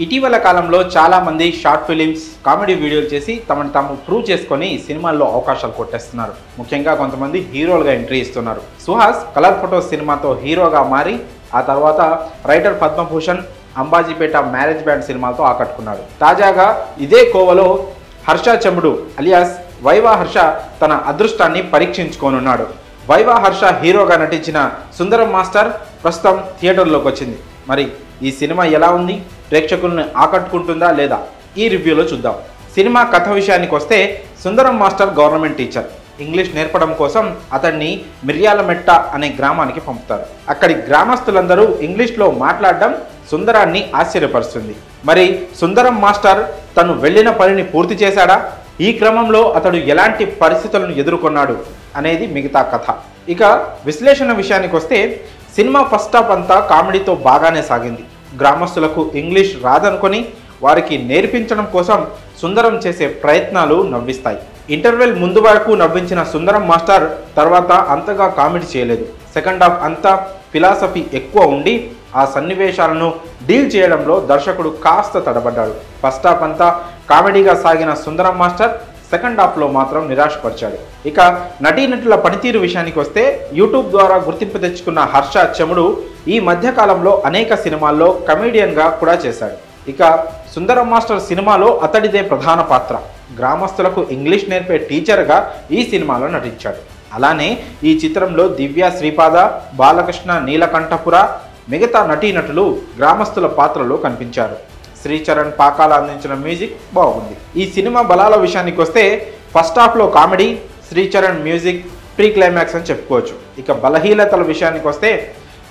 ఇటీవల కాలంలో చాలా మంది షార్ట్ ఫిలిమ్స్ కామెడీ వీడియోలు చేసి తమను తాము ప్రూవ్ చేసుకొని సినిమాల్లో అవకాశాలు కొట్టేస్తున్నారు. ముఖ్యంగా కొంతమంది హీరోలుగా ఎంట్రీ ఇస్తున్నారు. సుహాస్ కలర్ ఫోటోస్ సినిమాతో హీరోగా మారి ఆ తర్వాత writer Padma Bhushan Ambajipeta marriage band సినిమాలతో ఆకట్టుకున్నాడు. తాజాగా ఇదే కోవలో హర్ష చెముడు అలియాస్ వైవా హర్ష తన అదృష్టాన్ని పరీక్షించుకోనున్నాడు. వైవా హర్ష హీరోగా నటించిన సుందరం మాస్టర్ ప్రస్తుతం థియేటర్లోకి వచ్చింది. మరి ఈ సినిమా ఎలా ఉంది, ప్రేక్షకులను ఆకట్టుకుంటుందా లేదా, ఈ రివ్యూలో చూద్దాం. సినిమా కథ విషయానికి వస్తే సుందరం మాస్టర్ గవర్నమెంట్ టీచర్. ఇంగ్లీష్ నేర్పడం కోసం అతన్ని మిర్యాలమెట్ట అనే గ్రామానికి పంపుతారు. అక్కడి గ్రామస్తులందరూ ఇంగ్లీష్లో మాట్లాడడం సుందరాన్ని ఆశ్చర్యపరుస్తుంది. మరి సుందరం మాస్టర్ తను వెళ్ళిన పనిని పూర్తి చేశాడా, ఈ క్రమంలో అతడు ఎలాంటి పరిస్థితులను ఎదుర్కొన్నాడు అనేది మిగతా కథ. ఇక విశ్లేషణ విషయానికి వస్తే సినిమా ఫస్ట్ హాఫ్ అంతా కామెడీతో బాగానే సాగింది. గ్రామస్తులకు ఇంగ్లీష్ రాదనుకొని వారికి నేర్పించడం కోసం సుందరం చేసే ప్రయత్నాలు నవ్విస్తాయి. ఇంటర్వెల్ ముందు వరకు నవ్వించిన సుందరం మాస్టర్ తర్వాత అంతగా కామెడీ చేయలేదు. సెకండ్ హాఫ్ అంతా ఫిలాసఫీ ఎక్కువ ఉండి ఆ సన్నివేశాలను డీల్ చేయడంలో దర్శకుడు కాస్త తడబడ్డాడు. ఫస్ట్ హాఫ్ అంతా కామెడీగా సాగిన సుందరం మాస్టర్ సెకండ్ హాఫ్లో మాత్రం నిరాశపరిచాడు. ఇక నటీనటుల పనితీరు విషయానికి వస్తే యూట్యూబ్ ద్వారా గుర్తింపు తెచ్చుకున్న హర్ష చెముడు ఈ మధ్యకాలంలో అనేక సినిమాల్లో కమెడియన్గా కూడా చేశాడు. ఇక సుందరం మాస్టర్ సినిమాలో అతడిదే ప్రధాన పాత్ర. గ్రామస్తులకు ఇంగ్లీష్ నేర్పే టీచర్గా ఈ సినిమాలో నటించాడు. అలానే ఈ చిత్రంలో దివ్య శ్రీపాద, బాలకృష్ణ, నీలకంఠపుర మిగతా నటీనటులు గ్రామస్తుల పాత్రలో కనిపించారు. శ్రీచరణ్ పాకాల అందించిన మ్యూజిక్ బాగుంది. ఈ సినిమా బలాల విషయానికి వస్తే ఫస్ట్ హాఫ్లో comedy, Sricharan music pre climax అని చెప్పుకోవచ్చు. ఇక బలహీనతల విషయానికి వస్తే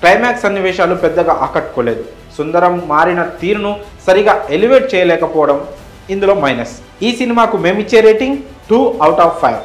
క్లైమాక్స్ సన్నివేశాలు పెద్దగా ఆకట్టుకోలేదు. సుందరం మారిన తీరును సరిగా ఎలివేట్ చేయలేకపోవడం ఇందులో మైనస్. ఈ సినిమాకు మేమిచ్చే రేటింగ్ 2/5.